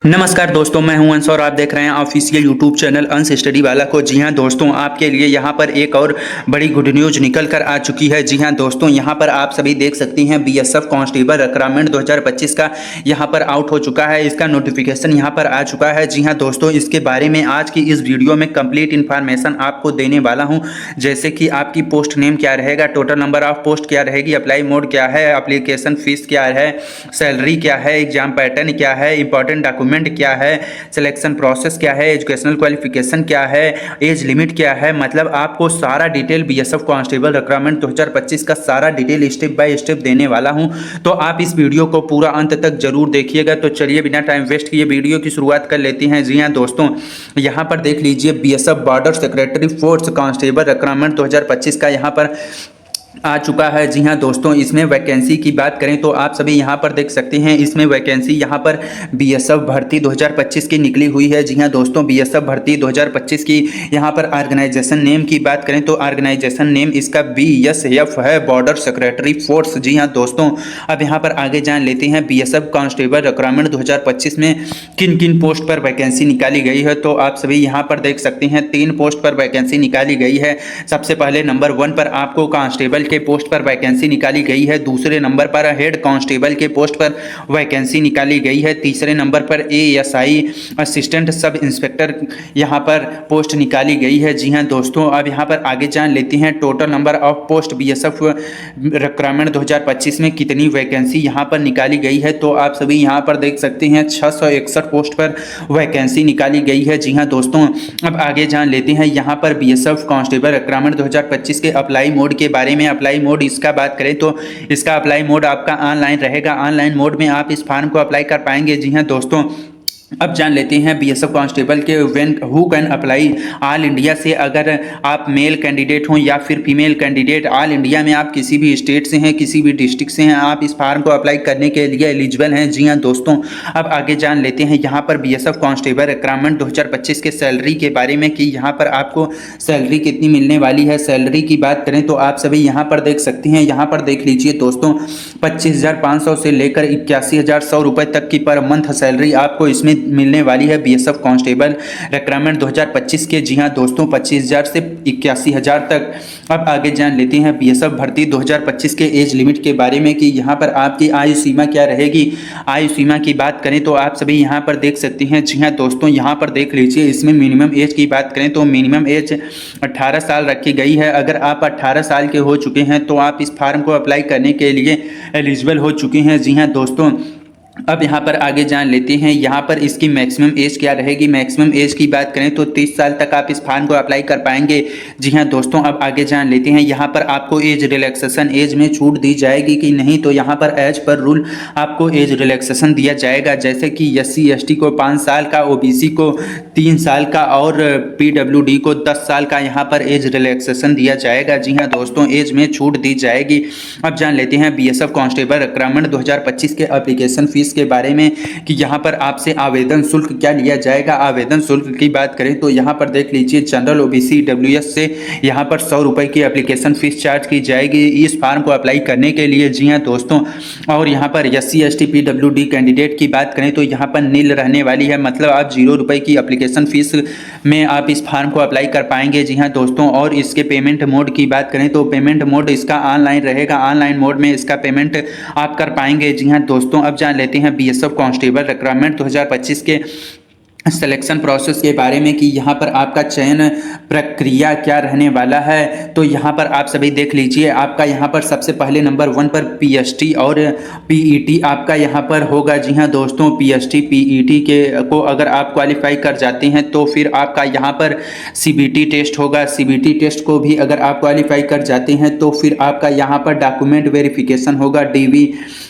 नमस्कार दोस्तों, मैं हूं अंश और आप देख रहे हैं ऑफिशियल यूट्यूब चैनल अंश स्टडी वाला को। जी हां दोस्तों, आपके लिए यहां पर एक और बड़ी गुड न्यूज निकल कर आ चुकी है। जी हां दोस्तों, यहां पर आप सभी देख सकती हैं बीएसएफ कांस्टेबल रिक्रूटमेंट 2025 का यहां पर आउट हो चुका है। इसका नोटिफिकेशन यहां पर आ चुका है। जी हां दोस्तों, इसके बारे में आज की इस वीडियो में कंप्लीट इन्फॉर्मेशन आपको देने वाला हूँ। जैसे कि आपकी पोस्ट नेम क्या रहेगा, टोटल नंबर ऑफ पोस्ट क्या रहेगी, अप्लाई मोड क्या है, एप्लीकेशन फीस क्या है, सैलरी क्या है, एग्जाम पैटर्न क्या है, इंपॉर्टेंट डॉक्यूमेंट क्या है, सिलेक्शन प्रोसेस क्या है, एजुकेशनल क्वालिफिकेशन क्या है, एज लिमिट क्या है। मतलब आपको सारा डिटेल बीएसएफ कांस्टेबल रिक्रूटमेंट 2025 का सारा डिटेल स्टेप बाय स्टेप देने वाला हूं। तो आप इस वीडियो को पूरा अंत तक जरूर देखिएगा। तो चलिए बिना टाइम वेस्ट किए वीडियो की शुरुआत कर लेते हैं। जी हां दोस्तों, यहां पर देख लीजिए BSF border secretary force constable recruitment 2025 का यहां पर आ चुका है। जी हाँ दोस्तों, इसमें वैकेंसी की बात करें तो आप सभी यहाँ पर देख सकते हैं। इसमें वैकेंसी यहाँ पर बीएसएफ भर्ती 2025 की निकली हुई है। जी हाँ दोस्तों, बीएसएफ भर्ती 2025 की यहाँ पर ऑर्गेनाइजेशन नेम की बात करें तो ऑर्गेनाइजेशन नेम इसका बीएसएफ है, बॉर्डर सेक्रेटरी फोर्स। जी हाँ दोस्तों, अब यहाँ पर आगे जान लेते हैं बीएसएफ कांस्टेबल रिक्रूटमेंट 2025 में किन किन पोस्ट पर वैकेंसी निकाली गई है। तो आप सभी यहाँ पर देख सकते हैं 3 पोस्ट पर वैकेंसी निकाली गई है। सबसे पहले नंबर 1 पर आपको कांस्टेबल के पोस्ट पर वैकेंसी निकाली गई है। दूसरे नंबर पर हेड कांस्टेबल के पोस्ट पर वैकेंसी निकाली गई है। तीसरे नंबर पर एएसआई असिस्टेंट सब इंस्पेक्टर यहां पर पोस्ट निकाली गई है। जी हां दोस्तों, अब यहां पर आगे जान लेते हैं total number of post BSF recruitment 2025 में कितनी वैकेंसी यहां पर निकाली गई है। तो आप सभी यहां पर देख सकते हैं 661 पोस्ट पर वैकेंसी निकाली गई है। जी हां दोस्तों, अब आगे जान लेते हैं यहां पर बीएसएफ कांस्टेबल रिक्रूटमेंट 2025 के अप्लाई मोड के बारे में। अप्लाई मोड इसका बात करें तो इसका अप्लाई मोड आपका ऑनलाइन रहेगा। ऑनलाइन मोड में आप इस फॉर्म को अप्लाई कर पाएंगे। जी हां दोस्तों, अब जान लेते हैं बीएसएफ कांस्टेबल के who can apply all India से। अगर आप मेल कैंडिडेट हों या फिर फीमेल कैंडिडेट, ऑल इंडिया में आप किसी भी स्टेट से हैं, किसी भी डिस्ट्रिक्ट से हैं, आप इस फार्म को अप्लाई करने के लिए एलिजिबल हैं। जी हां दोस्तों, अब आगे जान लेते हैं यहाँ पर बीएसएफ कांस्टेबल रिक्रूटमेंट 2025 के सैलरी के बारे में कि यहाँ पर आपको सैलरी कितनी मिलने वाली है। सैलरी की बात करें तो आप सभी यहाँ पर देख सकते हैं। यहाँ पर देख लीजिए दोस्तों, 25,500 से लेकर 81,100 रुपये तक की पर मंथ सैलरी आपको इसमें मिलने वाली है बीएसएफ कांस्टेबल रिक्रूटमेंट 2025 के। जी हां दोस्तों, 25,000 से 81,000 तक। अब आगे जान लेते हैं बीएसएफ भर्ती 2025 के एज लिमिट के बारे में कि यहां पर आपकी आयु सीमा क्या रहेगी। आयु सीमा की बात करें तो आप सभी यहां पर देख सकते हैं। जी हां दोस्तों, यहां पर देख लीजिए इसमें मिनिमम एज की बात करें तो मिनिमम एज 18 साल रखी गई है। अगर आप 18 साल के हो चुके हैं तो आप इस फार्म को अप्लाई करने के लिए एलिजिबल हो चुके हैं। जी हां दोस्तों, अब यहाँ पर आगे जान लेते हैं यहाँ पर इसकी मैक्सिमम एज क्या रहेगी। मैक्सिमम एज की बात करें तो 30 साल तक आप इस फॉर्म को अप्लाई कर पाएंगे। जी हाँ दोस्तों, अब आगे जान लेते हैं यहाँ पर आपको एज रिलैक्सेशन एज में छूट दी जाएगी कि नहीं। तो यहाँ पर एज पर रूल आपको एज रिलैक्सेशन दिया जाएगा। जैसे कि SC ST को 5 साल का, OBC को 3 साल का और PWD को 10 साल का यहाँ पर एज रिलैक्सेशन दिया जाएगा। जी हाँ दोस्तों, एज में छूट दी जाएगी। अब जान लेते हैं बीएसएफ कांस्टेबल रिक्रूटमेंट 2025 के एप्लीकेशन फीस के बारे में कि यहां पर आपसे आवेदन शुल्क क्या लिया जाएगा। आवेदन शुल्क की बात करें तो यहां पर देख लीजिए जनरल OBC WS से यहां पर 100 रुपए की एप्लीकेशन फीस चार्ज की जाएगी इस फॉर्म को अप्लाई करने के लिए। जी हां दोस्तों, और यहां पर SC ST PWD कैंडिडेट की बात करें तो यहां पर नील रहने वाली है। मतलब आप 0 रुपए की एप्लीकेशन फीस में आप इस फॉर्म को अप्लाई कर पाएंगे। जी हां दोस्तों, और इसके पेमेंट मोड की बात करें तो पेमेंट मोड इसका ऑनलाइन रहेगा। ऑनलाइन मोड में इसका पेमेंट आप कर पाएंगे। जी हां दोस्तों, अब जान लेते हैं बीएसएफ कांस्टेबल रिक्रूटमेंट 2025 के सिलेक्शन प्रोसेस के बारे में कि यहाँ पर आपका चयन प्रक्रिया क्या रहने वाला है। तो यहाँ पर आप सभी देख लीजिए, आपका यहाँ पर सबसे पहले नंबर 1 पर PST और PET आपका यहाँ पर होगा। जी हाँ दोस्तों, PST PET के को अगर आप क्वालिफाई कर जाते हैं तो फिर आपका यहाँ पर CBT टेस्ट होगा। CBT टेस्ट को भी अगर आप क्वालिफाई कर जाते हैं तो फिर आपका यहाँ पर डॉक्यूमेंट वेरिफिकेशन होगा, DV।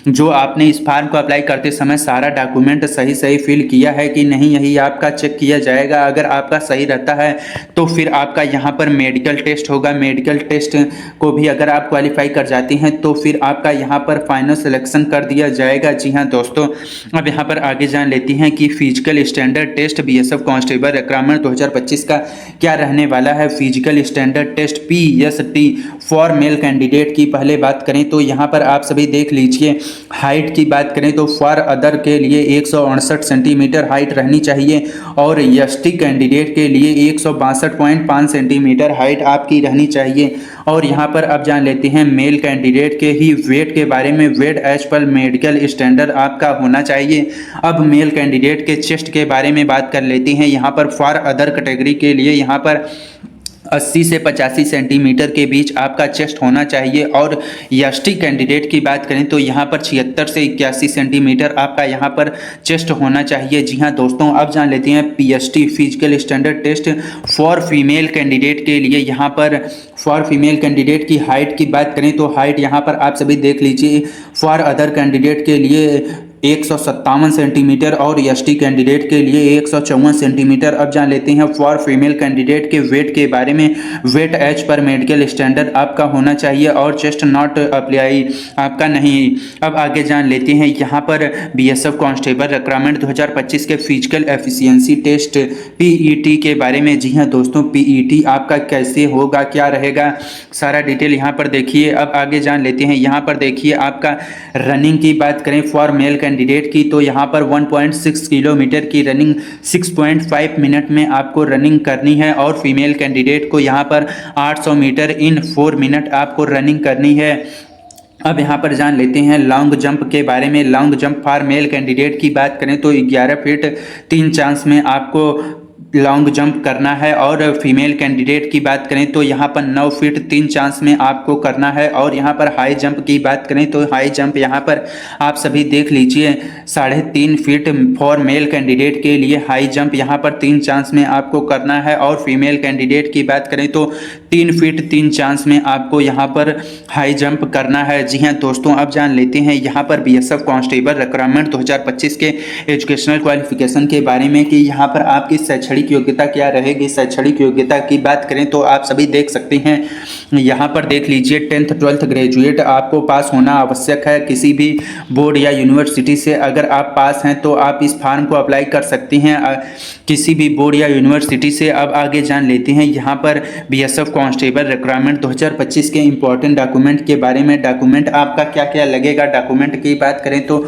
जो आपने इस फॉर्म को अप्लाई करते समय सारा डॉक्यूमेंट सही फिल किया है कि नहीं, यही आपका चेक किया जाएगा। अगर आपका सही रहता है तो फिर आपका यहाँ पर मेडिकल टेस्ट होगा। मेडिकल टेस्ट को भी अगर आप क्वालिफाई कर जाते हैं तो फिर आपका यहाँ पर फाइनल सिलेक्शन कर दिया जाएगा। जी हाँ दोस्तों, अब यहाँ पर आगे जान लेते हैं कि physical standard test BSF constable recruitment 2025 का क्या रहने वाला है। Physical standard test PST for male candidate की पहले बात करें तो यहाँ पर आप सभी देख लीजिए। हाइट की बात करें तो फॉर अदर के लिए 168 सेंटीमीटर हाइट रहनी चाहिए और एसटी कैंडिडेट के लिए 162.5 सेंटीमीटर हाइट आपकी रहनी चाहिए। और यहाँ पर अब जान लेते हैं मेल कैंडिडेट के ही वेट के बारे में। Weight as per medical standard आपका होना चाहिए। अब मेल कैंडिडेट के चेस्ट के बारे में बात कर लेते हैं। यहाँ पर फॉर अदर कैटेगरी के लिए यहाँ पर 80 से 85 सेंटीमीटर के बीच आपका चेस्ट होना चाहिए और एसटी कैंडिडेट की बात करें तो यहाँ पर 76 से 81 सेंटीमीटर आपका यहाँ पर चेस्ट होना चाहिए। जी हाँ दोस्तों, अब जान लेते हैं PST physical standard test for female candidate के लिए। यहाँ पर फॉर फीमेल कैंडिडेट की हाइट की बात करें तो हाइट यहाँ पर आप सभी देख लीजिए। फॉर अदर कैंडिडेट के लिए 157 सेंटीमीटर और एसटी कैंडिडेट के लिए 154 सेंटीमीटर। अब जान लेते हैं फॉर फीमेल कैंडिडेट के वेट के बारे में। Weight as per medical standard आपका होना चाहिए और चेस्ट नॉट अप्लाई आपका नहीं। अब आगे जान लेते हैं यहाँ पर बीएसएफ कांस्टेबल रिक्रूटमेंट 2025 के फिजिकल एफिशिएंसी टेस्ट पीईटी के बारे में। जी हाँ दोस्तों, पीईटी आपका कैसे होगा, क्या रहेगा, सारा डिटेल यहाँ पर देखिए। अब आगे जान लेते हैं। यहाँ पर देखिए आपका रनिंग की बात करें फॉर मेल कैंडिडेट की तो यहाँ पर 1.6 किलोमीटर की रनिंग 6.5 मिनट में आपको रनिंग करनी है और फीमेल कैंडिडेट को यहाँ पर 800 मीटर इन 4 मिनट आपको रनिंग करनी है। अब यहाँ पर जान लेते हैं लॉन्ग जंप के बारे में। Long jump for male candidate की बात करें तो 11 फीट 3 चांस में आपको लॉन्ग जंप करना है और फीमेल कैंडिडेट की बात करें तो यहाँ पर 9 फीट 3 चांस में आपको करना है। और यहाँ पर हाई जंप की बात करें तो हाई जंप यहाँ पर आप सभी देख लीजिए 3.5 फीट फॉर मेल कैंडिडेट के लिए हाई जंप यहाँ पर 3 चांस में आपको करना है और फीमेल कैंडिडेट की बात करें तो 3 फीट 3 चांस में आपको यहाँ पर हाई जंप करना है। जी हाँ दोस्तों, अब जान लेते हैं यहाँ पर बीएसएफ कांस्टेबल रिक्रूटमेंट 2025 के एजुकेशनल क्वालिफिकेशन के बारे में कि यहाँ पर आपकी शैक्षणिक योग्यता क्या रहेगी। शैक्षणिक योग्यता की बात करें तो आप सभी देख सकते हैं। यहाँ पर देख लीजिए 10th 12th ग्रेजुएट आपको पास होना आवश्यक है। किसी भी बोर्ड या यूनिवर्सिटी से अगर आप पास हैं तो आप इस फॉर्म को अप्लाई कर सकते हैं, किसी भी बोर्ड या यूनिवर्सिटी से। अब आगे जान लेते हैं यहाँ पर बीएसएफ कांस्टेबल रिक्रूटमेंट 2025 के इंपॉर्टेंट डॉक्यूमेंट के बारे में। डॉक्यूमेंट आपका क्या क्या लगेगा। डॉक्यूमेंट की बात करें तो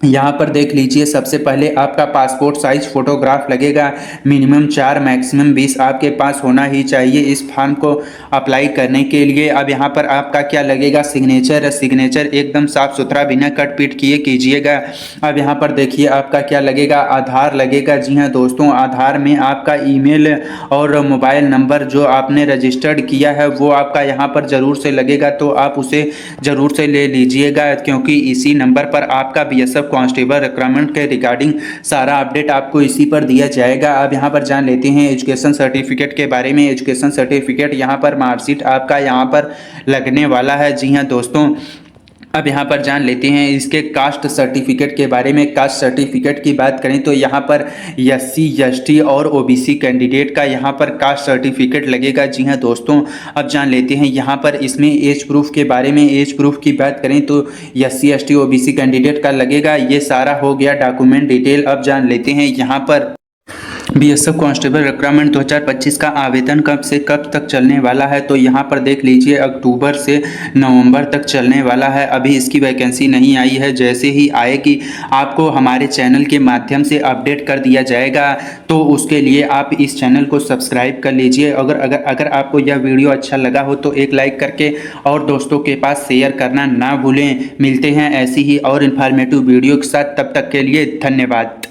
यहाँ पर देख लीजिए सबसे पहले आपका पासपोर्ट साइज फोटोग्राफ लगेगा। मिनिमम 4 मैक्सिमम 20 आपके पास होना ही चाहिए इस फॉर्म को अप्लाई करने के लिए। अब यहाँ पर आपका क्या लगेगा, सिग्नेचर। सिग्नेचर एकदम साफ सुथरा बिना कट पीट किए कीजिएगा। अब यहाँ पर देखिए आपका क्या लगेगा, आधार लगेगा। जी हाँ दोस्तों, आधार में आपका ईमेल और मोबाइल नंबर जो आपने रजिस्टर्ड किया है वो आपका यहाँ पर ज़रूर से लगेगा, तो आप उसे ज़रूर से ले लीजिएगा क्योंकि इसी नंबर पर आपका बीएसएफ कांस्टेबल रिक्रूटमेंट के रिगार्डिंग सारा अपडेट आपको इसी पर दिया जाएगा। अब यहाँ पर जान लेते हैं एजुकेशन सर्टिफिकेट के बारे में। एजुकेशन सर्टिफिकेट यहाँ पर मार्कशीट आपका यहाँ पर लगने वाला है। जी हाँ दोस्तों, अब यहाँ पर जान लेते हैं इसके कास्ट सर्टिफिकेट के बारे में। कास्ट सर्टिफिकेट की बात करें तो यहाँ पर एससी एसटी और ओबीसी कैंडिडेट का यहाँ पर कास्ट सर्टिफिकेट लगेगा। जी हाँ दोस्तों, अब जान लेते हैं यहाँ पर इसमें एज प्रूफ के बारे में। एज प्रूफ की बात करें तो एससी एसटी ओबीसी कैंडिडेट का लगेगा। ये सारा हो गया डॉक्यूमेंट डिटेल। अब जान लेते हैं यहाँ पर बीएसएफ कांस्टेबल रिक्रूटमेंट 2025 का आवेदन कब से कब तक चलने वाला है। तो यहाँ पर देख लीजिए अक्टूबर से नवंबर तक चलने वाला है। अभी इसकी वैकेंसी नहीं आई है, जैसे ही आएगी आपको हमारे चैनल के माध्यम से अपडेट कर दिया जाएगा। तो उसके लिए आप इस चैनल को सब्सक्राइब कर लीजिए। अगर आपको यह वीडियो अच्छा लगा हो तो एक लाइक करके और दोस्तों के पास शेयर करना ना भूलें। मिलते हैं ऐसी ही और इन्फॉर्मेटिव वीडियो के साथ, तब तक के लिए धन्यवाद।